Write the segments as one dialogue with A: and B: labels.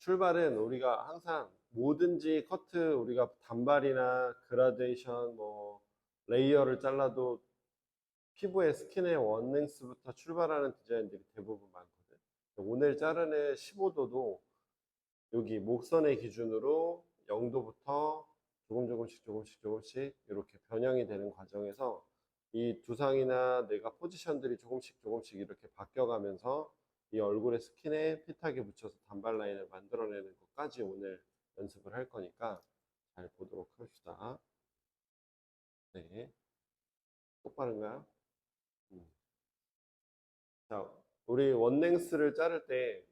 A: 출발은 우리가 항상 뭐든지 커트 우리가 단발이나 그라데이션 뭐 레이어를 잘라도 피부의 스킨의 원랭스부터 출발하는 디자인들이 대부분 많거든. 오늘 자르는 15도도 여기 목선의 기준으로 0도부터 조금씩 이렇게 변형이 되는 과정에서 이 두상이나 내가 포지션들이 조금씩 이렇게 바뀌어가면서 이 얼굴의 스킨에 핏하게 붙여서 단발 라인을 만들어내는 것까지 오늘 연습을 할 거니까 잘 보도록 합시다. 네. 똑바른가요? 음. 자, 우리 원랭스를 자를 때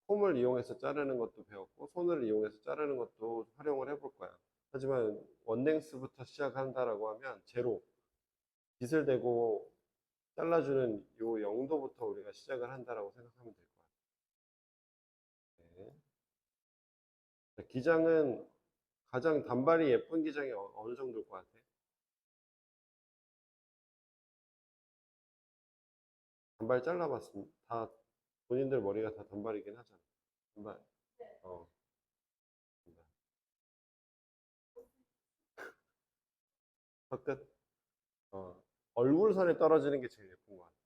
A: 폼을 이용해서 자르는 것도 배웠고 손을 이용해서 자르는 것도 활용을 해볼 거야. 하지만 원랭스부터 시작한다라고 하면 제로, 빗을 대고 잘라주는 요 영도부터 우리가 시작을 한다라고 생각하면 될 것 같아요. 네. 기장은 가장 단발이 예쁜 기장이 어느 정도일 것 같아? 단발 잘라봤습니다. 다 본인들 머리가 다 단발이긴 하잖아. 단발. 어. 단발. 끝. 얼굴선에 떨어지는 게 제일 예쁜 것 같아.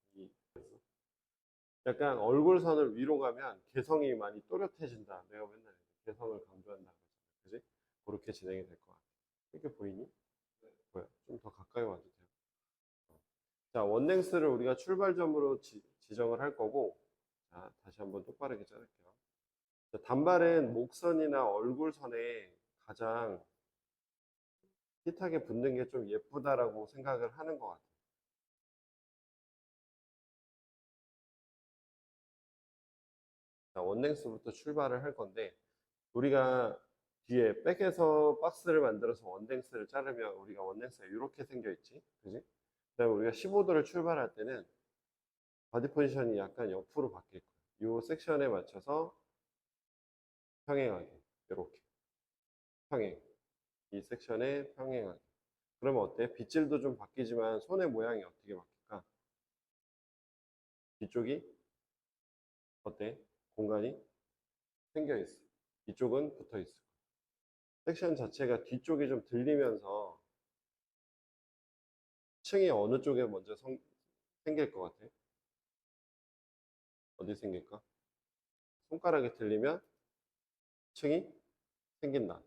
A: 약간 얼굴선을 위로 가면 개성이 많이 또렷해진다. 내가 맨날 개성을 강조한다. 그지? 그렇게 진행이 될 것 같아. 이렇게 보이니? 보여. 좀 더 가까이 와도 돼요. 자, 원랭스를 우리가 출발점으로 지정을 할 거고, 자, 다시 한번 똑바르게 자를게요. 자, 단발은 목선이나 얼굴선에 가장 핏하게 붙는 게 좀 예쁘다라고 생각을 하는 것 같아요. 자, 원랭스부터 출발을 할 건데, 우리가 뒤에 백에서 박스를 만들어서 원랭스를 자르면 우리가 원랭스가 이렇게 생겨 있지. 그지? 그다음에 우리가 15도를 출발할 때는 바디 포지션이 약간 옆으로 바뀔 거예요. 이 섹션에 맞춰서 평행하게. 이렇게. 평행. 이 섹션에 평행하게. 그러면 어때? 빗질도 좀 바뀌지만 손의 모양이 어떻게 바뀔까? 뒤쪽이 어때? 공간이 생겨 있어. 이쪽은 붙어 있어. 섹션 자체가 뒤쪽이 좀 들리면서 층이 어느 쪽에 먼저 생길 것 같아? 어디 생길까? 손가락이 들리면 층이 생긴다.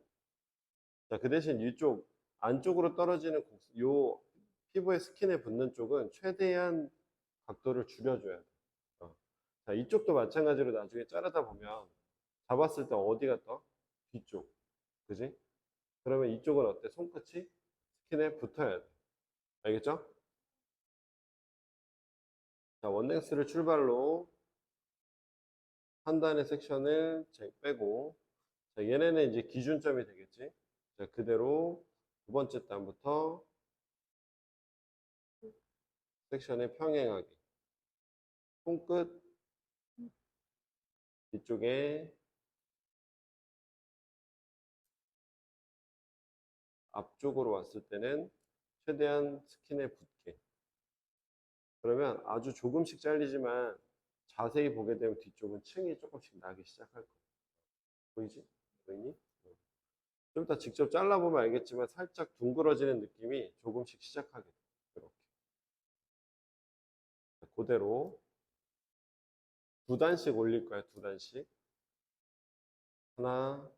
A: 자, 그 대신 이쪽 안쪽으로 떨어지는 요 피부의 스킨에 붙는 쪽은 최대한 각도를 줄여줘야 돼. 자, 이쪽도 마찬가지로 나중에 자르다 보면 잡았을 때 어디가 떠? 뒤쪽. 그지? 그러면 이쪽은 어때? 손끝이 스킨에 붙어야 돼. 알겠죠? 자, 원넥스를 출발로 한 단의 섹션을 빼고, 자, 얘네는 이제 기준점이 되겠지? 자, 그대로 두 번째 단부터 섹션에 평행하게. 손끝 뒤쪽에 앞쪽으로 왔을 때는 최대한 스킨에 붙게. 그러면 아주 조금씩 잘리지만 자세히 보게 되면 뒤쪽은 층이 조금씩 나기 시작할 거야. 보이지? 보이니? 좀 이따 직접 잘라보면 알겠지만 살짝 둥그러지는 느낌이 조금씩 시작하게 돼. 이렇게. 그대로 두 단씩 올릴 거야, 두 단씩. 하나,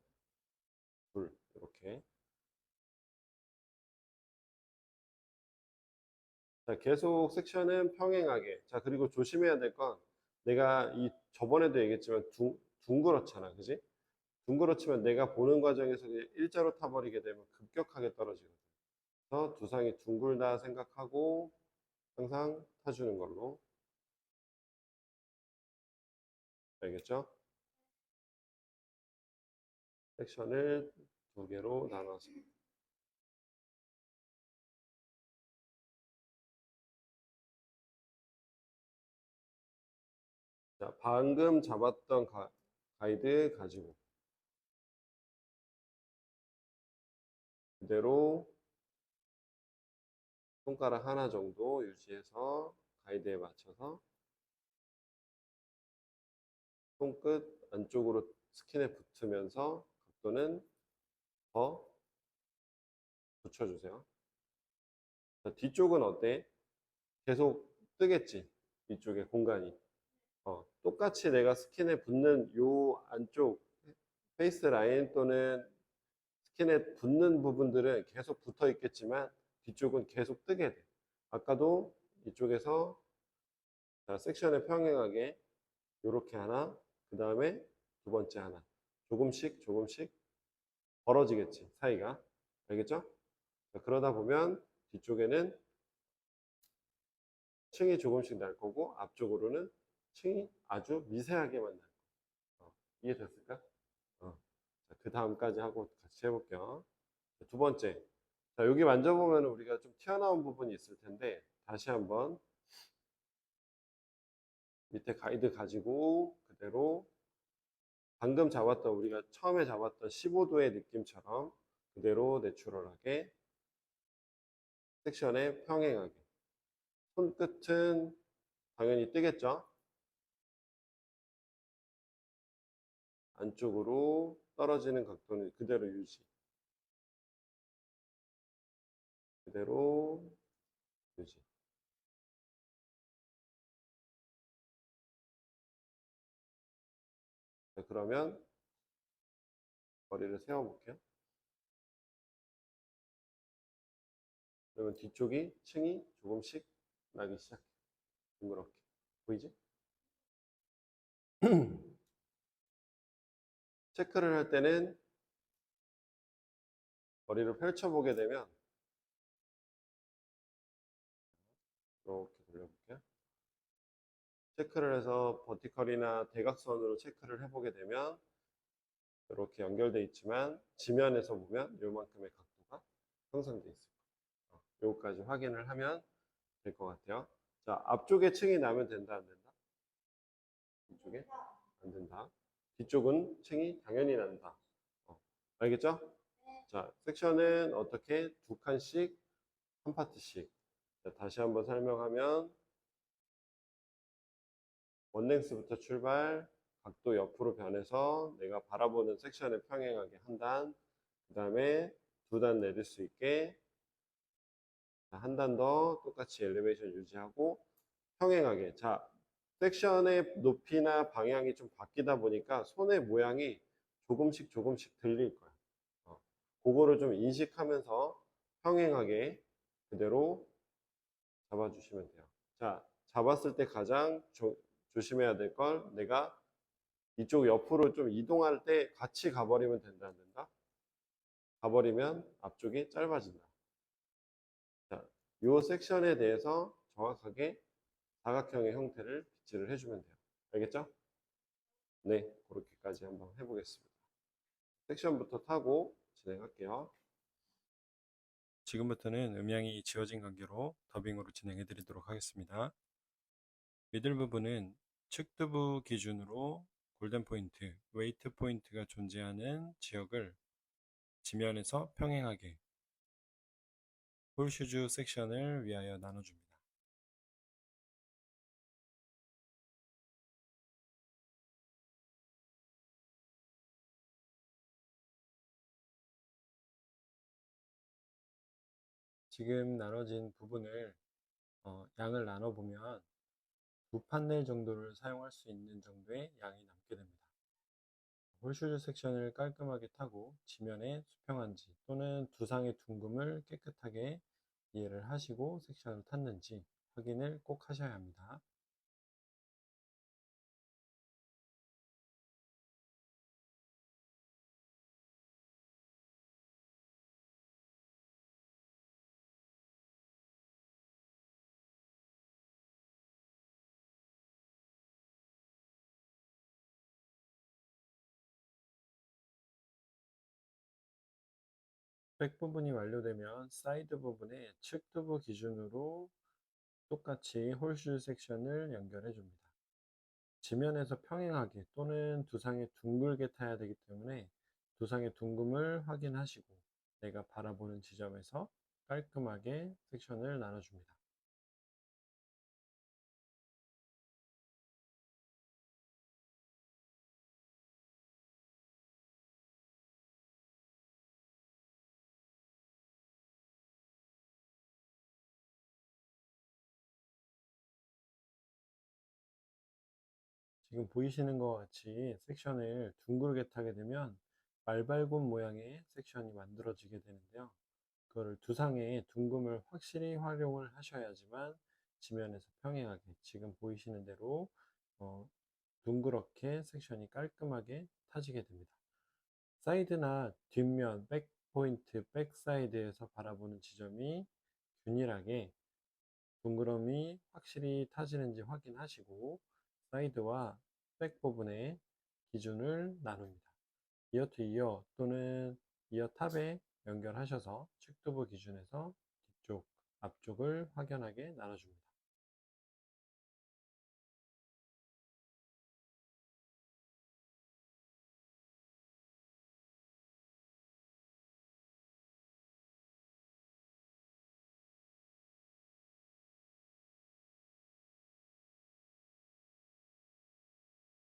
A: 둘, 이렇게. 자, 계속 섹션은 평행하게. 자, 그리고 조심해야 될 건 내가 저번에도 얘기했지만 둥그렇잖아. 그지? 둥그렇지만 내가 보는 과정에서 그냥 일자로 타버리게 되면 급격하게 떨어지거든. 그래서 두상이 둥글다 생각하고 항상 타주는 걸로. 알겠죠? 섹션을 두 개로 나눠서. 자, 방금 잡았던 가이드 가지고 그대로 손가락 하나 정도 유지해서 가이드에 맞춰서 손끝 안쪽으로 스킨에 붙으면서 각도는 더 붙여주세요. 자, 뒤쪽은 어때? 계속 뜨겠지? 이쪽에 공간이. 똑같이 내가 스킨에 붙는 요 안쪽 페이스 라인 또는 스킨에 붙는 부분들은 계속 붙어 있겠지만 뒤쪽은 계속 뜨게 돼. 아까도 이쪽에서 자, 섹션에 평행하게 이렇게 하나, 그 다음에 두 번째 하나. 조금씩 조금씩 벌어지겠지, 사이가. 알겠죠? 자, 그러다 보면 뒤쪽에는 층이 조금씩 날 거고 앞쪽으로는 층이 아주 미세하게만 날 거야. 이해됐을까? 자, 그 다음까지 하고 같이 해볼게요. 자, 두 번째. 자, 여기 만져보면 우리가 좀 튀어나온 부분이 있을 텐데 다시 한번 밑에 가이드 가지고 그대로 방금 잡았던 우리가 처음에 잡았던 15도의 느낌처럼 그대로 내추럴하게 섹션에 평행하게 손끝은 당연히 뜨겠죠. 안쪽으로 떨어지는 각도는 그대로 유지. 그대로 유지. 자, 그러면 머리를 세워볼게요. 그러면 뒤쪽이 층이 조금씩 나기 시작해. 둥그렇게. 보이지? 체크를 할 때는 머리를 펼쳐보게 되면 이렇게 돌려볼게요. 체크를 해서 버티컬이나 대각선으로 체크를 해보게 되면 이렇게 연결되어 있지만 지면에서 보면 이만큼의 각도가 형성되어 있을 거예요. 요거까지 확인을 하면 될 것 같아요. 자, 앞쪽에 층이 나면 된다, 안 된다? 이쪽에? 안 된다. 뒤쪽은 층이 당연히 난다. 알겠죠? 자, 섹션은 어떻게 두 칸씩 한 파트씩. 자, 다시 한번 설명하면 원랭스부터 출발, 각도 옆으로 변해서 내가 바라보는 섹션을 평행하게 한 단, 그 다음에 두 단 내릴 수 있게 한 단 더 똑같이 엘리베이션 유지하고 평행하게. 자, 섹션의 높이나 방향이 좀 바뀌다 보니까 손의 모양이 조금씩 조금씩 들릴 거야. 그거를 좀 인식하면서 평행하게 그대로 잡아주시면 돼요. 자, 잡았을 때 가장 조심해야 될 걸 내가 이쪽 옆으로 좀 이동할 때 같이 가버리면 된다, 안 된다? 가버리면 앞쪽이 짧아진다. 자, 이 섹션에 대해서 정확하게 사각형의 형태를 빗질을 해주면 돼요. 알겠죠? 네, 그렇게까지 한번 해보겠습니다. 섹션부터 타고 진행할게요.
B: 지금부터는 음향이 지워진 관계로 더빙으로 진행해 드리도록 하겠습니다. 미들 부분은 측두부 기준으로 골든 포인트, 웨이트 포인트가 존재하는 지역을 지면에서 평행하게 홀슈즈 섹션을 위하여 나눠줍니다. 지금 나눠진 부분을 양을 나눠보면 두 판넬 정도를 사용할 수 있는 정도의 양이 남게 됩니다. 홀슈즈 섹션을 깔끔하게 타고 지면에 수평한지 또는 두상의 둥금을 깨끗하게 이해를 하시고 섹션을 탔는지 확인을 꼭 하셔야 합니다. 백 부분이 완료되면 사이드 부분에 측두부 기준으로 똑같이 홀슈 섹션을 연결해 줍니다. 지면에서 평행하게 또는 두상에 둥글게 타야 되기 때문에 두상의 둥금을 확인하시고 내가 바라보는 지점에서 깔끔하게 섹션을 나눠줍니다. 지금 보이시는 것 같이 섹션을 둥글게 타게 되면 말발굽 모양의 섹션이 만들어지게 되는데요. 그거를 두상의 둥금을 확실히 활용을 하셔야지만 지면에서 평행하게 지금 보이시는 대로 어, 둥그렇게 섹션이 깔끔하게 타지게 됩니다. 사이드나 뒷면, 백포인트, 백사이드에서 바라보는 지점이 균일하게 둥그럼이 확실히 타지는지 확인하시고 사이드와 백 부분의 기준을 나눕니다. 이어 투 이어 또는 이어 탑에 연결하셔서 측두부 기준에서 뒤쪽, 앞쪽을 확연하게 나눠줍니다.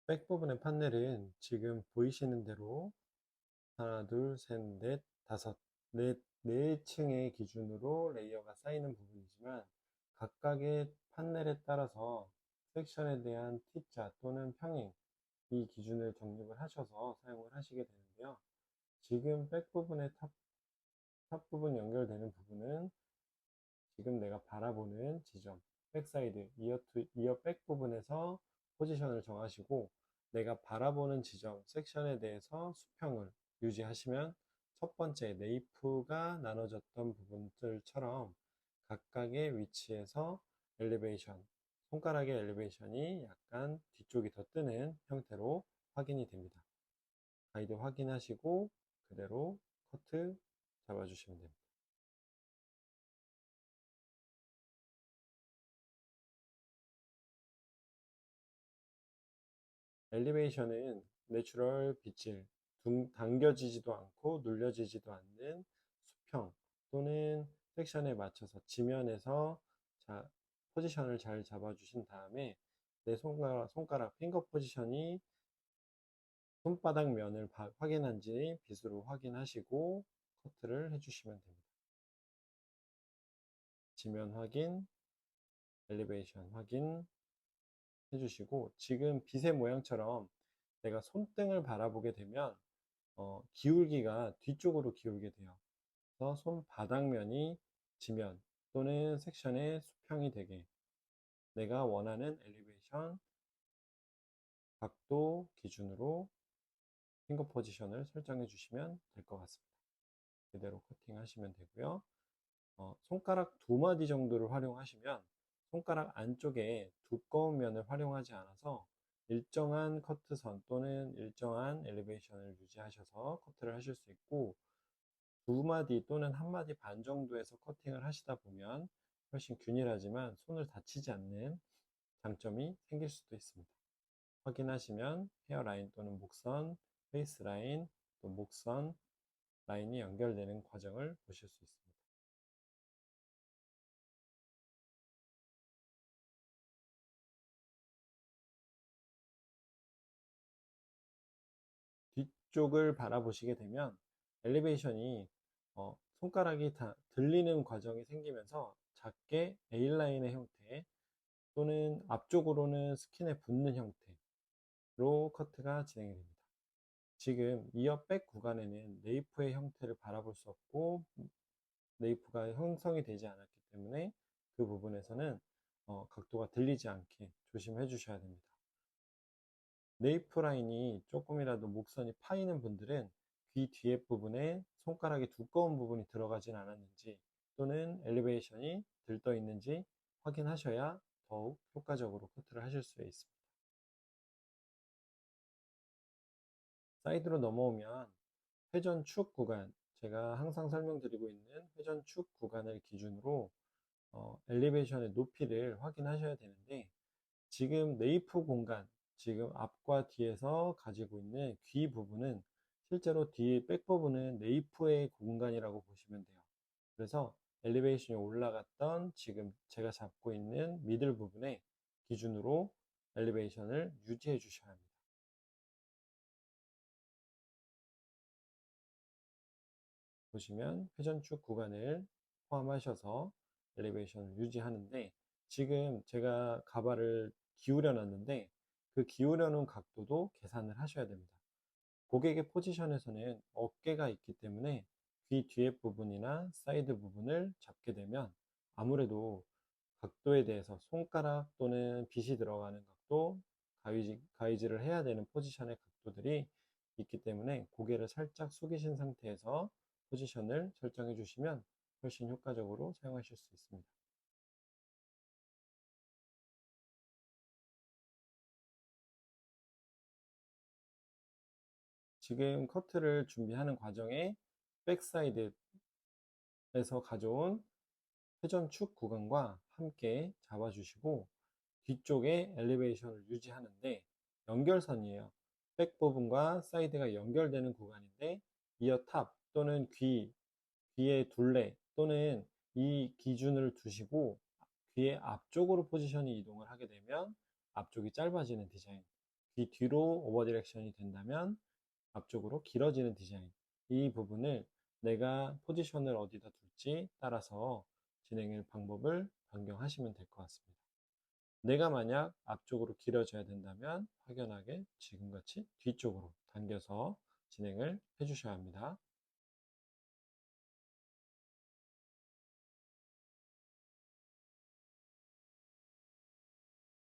B: 백 부분의 판넬은 지금 보이시는 대로 하나, 둘, 셋, 넷, 다섯, 네 층의 기준으로 레이어가 쌓이는 부분이지만 각각의 판넬에 따라서 섹션에 대한 T자 또는 평행 이 기준을 정립을 하셔서 사용을 하시게 되는데요. 지금 백 부분의 탑 부분 연결되는 부분은 지금 내가 바라보는 지점, 백사이드, 이어 백 부분에서 포지션을 정하시고 내가 바라보는 지점, 섹션에 대해서 수평을 유지하시면 첫 번째 네이프가 나눠졌던 부분들처럼 각각의 위치에서 엘리베이션, 손가락의 엘리베이션이 약간 뒤쪽이 더 뜨는 형태로 확인이 됩니다. 가이드 확인하시고 그대로 커트 잡아주시면 됩니다. 엘리베이션은 내추럴 빗질, 당겨지지도 않고 눌려지지도 않는 수평 또는 섹션에 맞춰서 지면에서 포지션을 잘 잡아주신 다음에 내 손가락 핑거 포지션이 손바닥 면을 확인한지 빗으로 확인하시고 커트를 해주시면 됩니다. 지면 확인, 엘리베이션 확인 해주시고 지금 빗의 모양처럼 내가 손등을 바라보게 되면 기울기가 뒤쪽으로 기울게 돼요. 그래서 손바닥면이 지면 또는 섹션의 수평이 되게 내가 원하는 엘리베이션 각도 기준으로 핑거 포지션을 설정해 주시면 될 것 같습니다. 그대로 커팅 하시면 되고요. 손가락 두 마디 정도를 활용하시면 손가락 안쪽에 두꺼운 면을 활용하지 않아서 일정한 커트선 또는 일정한 엘리베이션을 유지하셔서 커트를 하실 수 있고 두 마디 또는 한 마디 반 정도에서 커팅을 하시다 보면 훨씬 균일하지만 손을 다치지 않는 장점이 생길 수도 있습니다. 확인하시면 헤어라인 또는 목선, 페이스 라인, 또 목선 라인이 연결되는 과정을 보실 수 있습니다. 뒤쪽을 바라보시게 되면 엘리베이션이 손가락이 다 들리는 과정이 생기면서 작게 A라인의 형태 또는 앞쪽으로는 스킨에 붙는 형태로 커트가 진행이 됩니다. 지금 이어백 구간에는 네이프의 형태를 바라볼 수 없고 네이프가 형성이 되지 않았기 때문에 그 부분에서는 각도가 들리지 않게 조심해 주셔야 됩니다. 네이프 라인이 조금이라도 목선이 파이는 분들은 귀 뒤에 부분에 손가락이 두꺼운 부분이 들어가진 않았는지 또는 엘리베이션이 들떠 있는지 확인하셔야 더욱 효과적으로 커트를 하실 수 있습니다. 사이드로 넘어오면 회전축 구간, 제가 항상 설명드리고 있는 회전축 구간을 기준으로 엘리베이션의 높이를 확인하셔야 되는데 지금 네이프 공간, 지금 앞과 뒤에서 가지고 있는 귀 부분은 실제로 뒤 백 부분은 네이프의 공간이라고 보시면 돼요. 그래서 엘리베이션이 올라갔던 지금 제가 잡고 있는 미들 부분에 기준으로 엘리베이션을 유지해 주셔야 합니다. 보시면 회전축 구간을 포함하셔서 엘리베이션을 유지하는데 지금 제가 가발을 기울여 놨는데 그 기울여 놓은 각도도 계산을 하셔야 됩니다. 고객의 포지션에서는 어깨가 있기 때문에 귀 뒤에 부분이나 사이드 부분을 잡게 되면 아무래도 각도에 대해서 손가락 또는 빗이 들어가는 각도, 가위질을 해야 되는 포지션의 각도들이 있기 때문에 고개를 살짝 숙이신 상태에서 포지션을 설정해 주시면 훨씬 효과적으로 사용하실 수 있습니다. 지금 커트를 준비하는 과정에 백사이드에서 가져온 회전축 구간과 함께 잡아주시고 뒤쪽에 엘리베이션을 유지하는데 연결선이에요. 백 부분과 사이드가 연결되는 구간인데 이어 탑 또는 귀의 둘레 또는 이 기준을 두시고 귀의 앞쪽으로 포지션이 이동을 하게 되면 앞쪽이 짧아지는 디자인, 귀 뒤로 오버 디렉션이 된다면 앞쪽으로 길어지는 디자인, 이 부분을 내가 포지션을 어디다 둘지 따라서 진행의 방법을 변경하시면 될 것 같습니다. 내가 만약 앞쪽으로 길어져야 된다면 확연하게 지금같이 뒤쪽으로 당겨서 진행을 해 주셔야 합니다.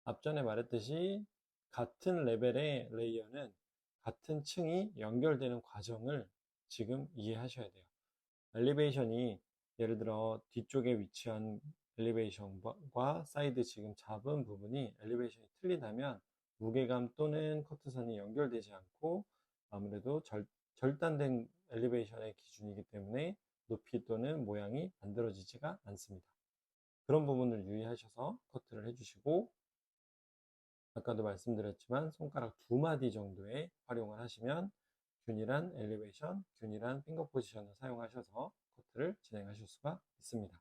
B: 앞전에 말했듯이 같은 레벨의 레이어는 같은 층이 연결되는 과정을 지금 이해하셔야 돼요. 엘리베이션이 예를 들어 뒤쪽에 위치한 엘리베이션과 사이드 지금 잡은 부분이 엘리베이션이 틀리다면 무게감 또는 커트선이 연결되지 않고 아무래도 절단된 엘리베이션의 기준이기 때문에 높이 또는 모양이 만들어지지가 않습니다. 그런 부분을 유의하셔서 커트를 해주시고 아까도 말씀드렸지만 손가락 2마디 정도의 활용을 하시면 균일한 엘리베이션, 균일한 핑거 포지션을 사용하셔서 커트를 진행하실 수가 있습니다.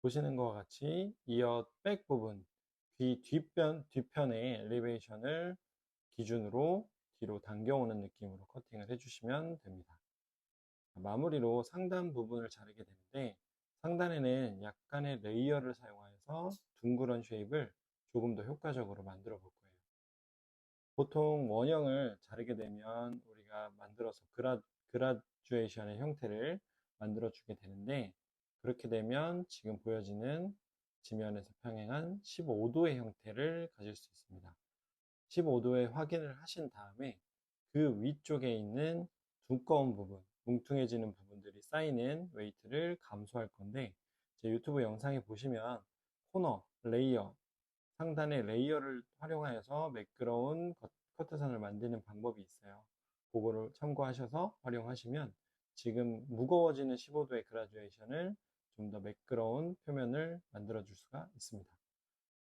B: 보시는 것과 같이 이어 백 부분, 귀 뒤편의 엘리베이션을 기준으로 뒤로 당겨오는 느낌으로 커팅을 해주시면 됩니다. 마무리로 상단 부분을 자르게 되는데 상단에는 약간의 레이어를 사용하여서 둥그런 쉐입을 조금 더 효과적으로 만들어 볼 거예요. 보통 원형을 자르게 되면 우리가 만들어서 그라듀에이션의 형태를 만들어 주게 되는데 그렇게 되면 지금 보여지는 지면에서 평행한 15도의 형태를 가질 수 있습니다. 15도의 확인을 하신 다음에 그 위쪽에 있는 두꺼운 부분, 뭉퉁해지는 부분들이 쌓이는 웨이트를 감소할 건데 제 유튜브 영상에 보시면 코너, 레이어, 상단의 레이어를 활용하여서 매끄러운 커트선을 만드는 방법이 있어요. 그거를 참고하셔서 활용하시면 지금 무거워지는 15도의 그라듀에이션을 좀 더 매끄러운 표면을 만들어 줄 수가 있습니다.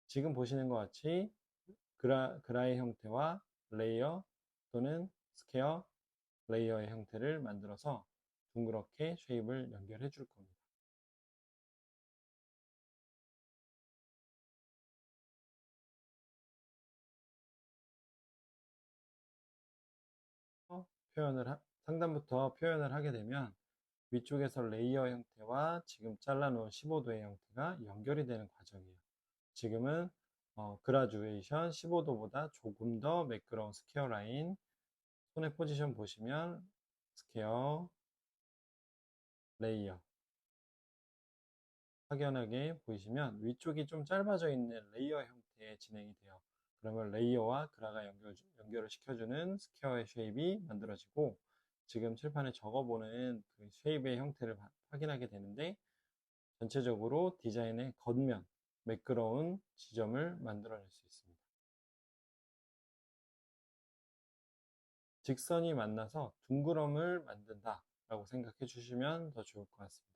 B: 지금 보시는 것 같이 그라의 형태와 레이어 또는 스퀘어 레이어의 형태를 만들어서 둥그렇게 쉐입을 연결해 줄 겁니다. 상단부터 표현을 하게 되면 위쪽에서 레이어 형태와 지금 잘라놓은 15도의 형태가 연결이 되는 과정이에요. 지금은 그라듀에이션 15도보다 조금 더 매끄러운 스퀘어 라인, 손의 포지션 보시면 스퀘어, 레이어 확연하게 보이시면 위쪽이 좀 짧아져 있는 레이어 형태의 진행이 돼요. 그러면 레이어와 그라가 연결을 시켜주는 스퀘어의 쉐입이 만들어지고 지금 칠판에 적어보는 그 쉐입의 형태를 확인하게 되는데 전체적으로 디자인의 겉면, 매끄러운 지점을 만들어낼 수 있습니다. 직선이 만나서 둥그럼을 만든다 라고 생각해 주시면 더 좋을 것 같습니다.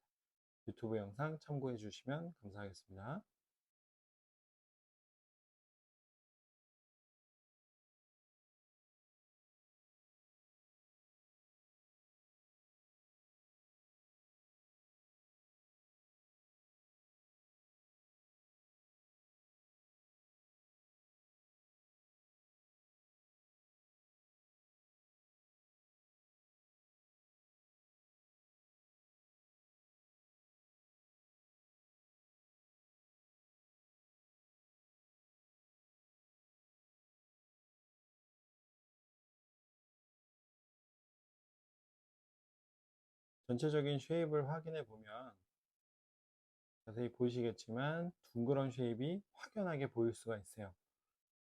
B: 유튜브 영상 참고해 주시면 감사하겠습니다. 전체적인 쉐입을 확인해 보면 자세히 보시겠지만 둥그런 쉐입이 확연하게 보일 수가 있어요.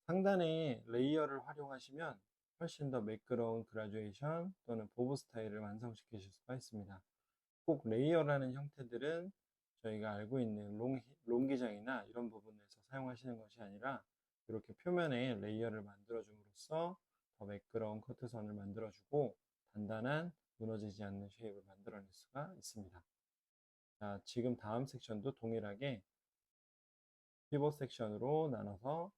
B: 상단에 레이어를 활용하시면 훨씬 더 매끄러운 그라듀에이션 또는 보브 스타일을 완성시키실 수가 있습니다. 꼭 레이어라는 형태들은 저희가 알고 있는 롱기장이나 이런 부분에서 사용하시는 것이 아니라 이렇게 표면에 레이어를 만들어 줌으로써 더 매끄러운 커트선을 만들어 주고 단단한 무너지지 않는 쉐입을 만들어낼 수가 있습니다. 자, 지금 다음 섹션도 동일하게 피벗 섹션으로 나눠서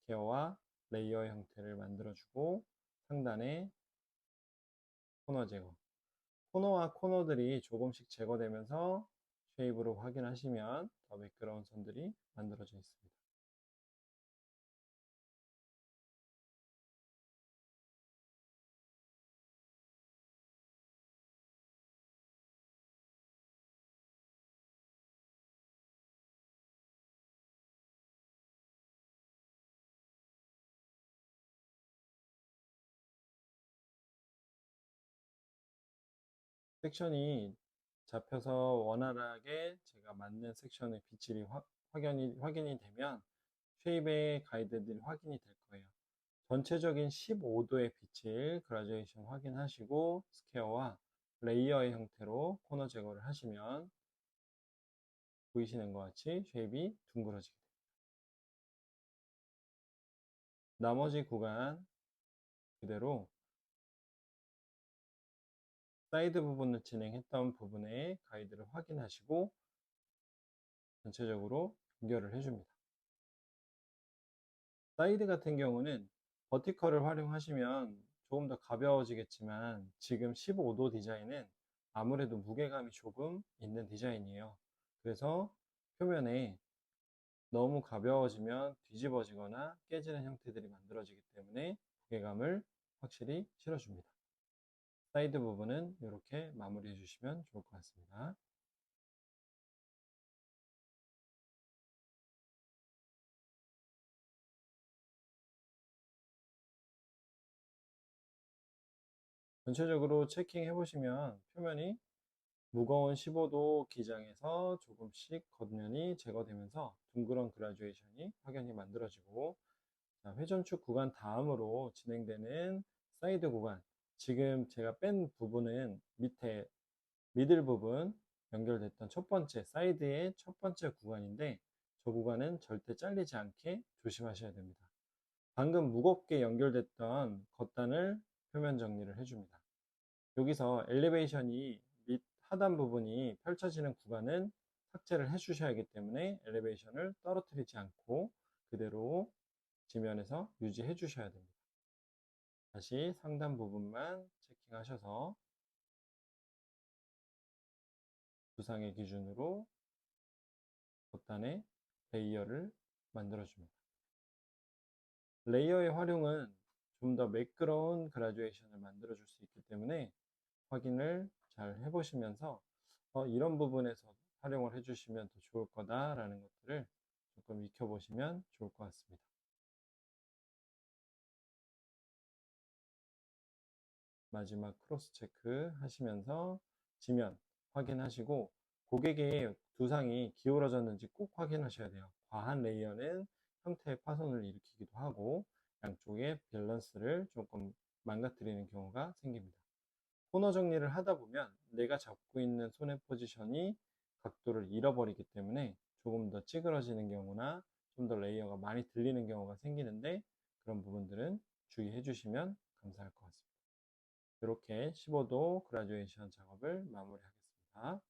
B: 스퀘어와 레이어 형태를 만들어주고 상단에 코너 제거. 코너와 코너들이 조금씩 제거되면서 쉐입으로 확인하시면 더 매끄러운 선들이 만들어져 있습니다. 섹션이 잡혀서 원활하게 제가 맞는 섹션의 비칠이 확인이 되면 쉐입의 가이드들이 확인이 될 거예요. 전체적인 15도의 비칠 그라듀에이션 확인하시고 스퀘어와 레이어의 형태로 코너 제거를 하시면 보이시는 것 같이 쉐입이 둥그러지게 됩니다. 나머지 구간 그대로 사이드 부분을 진행했던 부분의 가이드를 확인하시고 전체적으로 연결을 해줍니다. 사이드 같은 경우는 버티컬을 활용하시면 조금 더 가벼워지겠지만 지금 15도 디자인은 아무래도 무게감이 조금 있는 디자인이에요. 그래서 표면에 너무 가벼워지면 뒤집어지거나 깨지는 형태들이 만들어지기 때문에 무게감을 확실히 실어줍니다. 사이드 부분은 이렇게 마무리해 주시면 좋을 것 같습니다. 전체적으로 체킹해 보시면 표면이 무거운 15도 기장에서 조금씩 겉면이 제거되면서 둥그런 그라듀에이션이 확연히 만들어지고, 자, 회전축 구간 다음으로 진행되는 사이드 구간, 지금 제가 뺀 부분은 밑에 미들 부분 연결됐던 첫 번째 사이드의 첫 번째 구간인데 저 구간은 절대 잘리지 않게 조심하셔야 됩니다. 방금 무겁게 연결됐던 겉단을 표면 정리를 해줍니다. 여기서 엘리베이션이 밑 하단 부분이 펼쳐지는 구간은 삭제를 해 주셔야 하기 때문에 엘리베이션을 떨어뜨리지 않고 그대로 지면에서 유지해 주셔야 됩니다. 다시 상단 부분만 체킹하셔서 두상의 기준으로 겉단의 레이어를 만들어줍니다. 레이어의 활용은 좀 더 매끄러운 그라듀에이션을 만들어 줄 수 있기 때문에 확인을 잘 해보시면서 이런 부분에서 활용을 해주시면 더 좋을 거다라는 것들을 조금 익혀보시면 좋을 것 같습니다. 마지막 크로스 체크 하시면서 지면 확인하시고 고객의 두상이 기울어졌는지 꼭 확인하셔야 돼요. 과한 레이어는 형태의 파손을 일으키기도 하고 양쪽의 밸런스를 조금 망가뜨리는 경우가 생깁니다. 코너 정리를 하다 보면 내가 잡고 있는 손의 포지션이 각도를 잃어버리기 때문에 조금 더 찌그러지는 경우나 좀 더 레이어가 많이 들리는 경우가 생기는데 그런 부분들은 주의해 주시면 감사할 것 같습니다. 이렇게 15도 그라듀에이션 작업을 마무리하겠습니다.